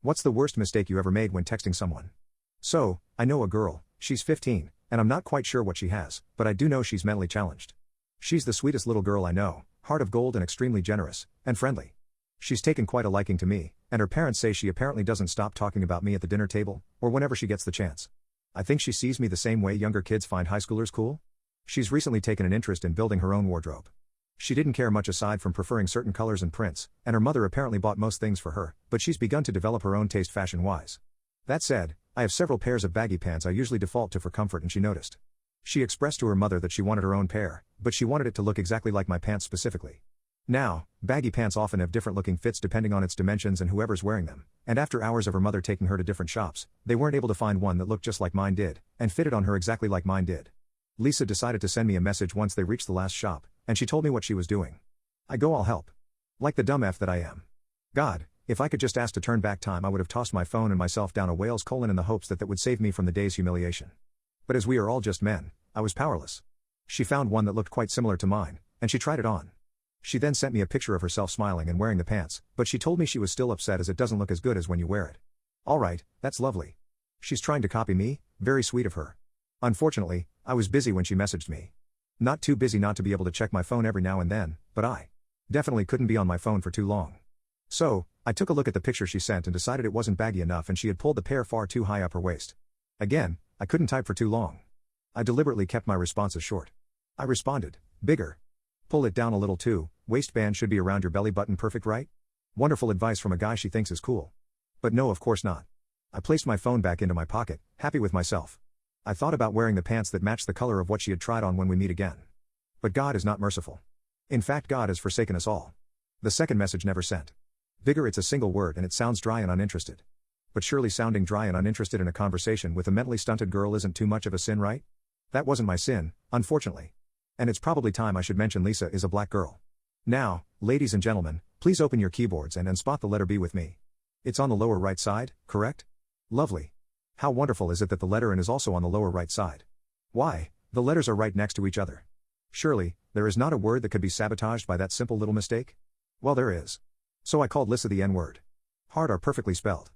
What's the worst mistake you ever made when texting someone? So, I know a girl, she's 15, and I'm not quite sure what she has, but I do know she's mentally challenged. She's the sweetest little girl I know, heart of gold and extremely generous, and friendly. She's taken quite a liking to me, and her parents say she apparently doesn't stop talking about me at the dinner table, or whenever she gets the chance. I think she sees me the same way younger kids find high schoolers cool. She's recently taken an interest in building her own wardrobe. She didn't care much aside from preferring certain colors and prints, and her mother apparently bought most things for her, but she's begun to develop her own taste fashion-wise. That said, I have several pairs of baggy pants I usually default to for comfort, and she noticed. She expressed to her mother that she wanted her own pair, but she wanted it to look exactly like my pants specifically. Now, baggy pants often have different looking fits depending on its dimensions and whoever's wearing them, and after hours of her mother taking her to different shops, they weren't able to find one that looked just like mine did, and fitted on her exactly like mine did. Lisa decided to send me a message once they reached the last shop, and she told me what she was doing. I go, I'll help. Like the dumb F that I am. God, if I could just ask to turn back time, I would have tossed my phone and myself down a whale's colon in the hopes that would save me from the day's humiliation. But as we are all just men, I was powerless. She found one that looked quite similar to mine, and she tried it on. She then sent me a picture of herself smiling and wearing the pants, but she told me she was still upset as it doesn't look as good as when you wear it. Alright, that's lovely. She's trying to copy me, very sweet of her. Unfortunately, I was busy when she messaged me. Not too busy not to be able to check my phone every now and then, but I definitely couldn't be on my phone for too long. So, I took a look at the picture she sent and decided it wasn't baggy enough and she had pulled the pair far too high up her waist. Again, I couldn't type for too long. I deliberately kept my responses short. I responded, bigger. Pull it down a little too, waistband should be around your belly button, perfect, right? Wonderful advice from a guy she thinks is cool. But no, of course not. I placed my phone back into my pocket, happy with myself. I thought about wearing the pants that matched the color of what she had tried on when we meet again. But God is not merciful. In fact, God has forsaken us all. The second message never sent. Bigger, it's a single word and it sounds dry and uninterested. But surely sounding dry and uninterested in a conversation with a mentally stunted girl isn't too much of a sin, right? That wasn't my sin, unfortunately. And it's probably time I should mention Lisa is a black girl. Now, ladies and gentlemen, please open your keyboards and spot the letter B with me. It's on the lower right side, correct? Lovely. How wonderful is it that the letter N is also on the lower right side? Why, the letters are right next to each other. Surely, there is not a word that could be sabotaged by that simple little mistake? Well, there is. So I called Lisa the N-word. Hard are perfectly spelled.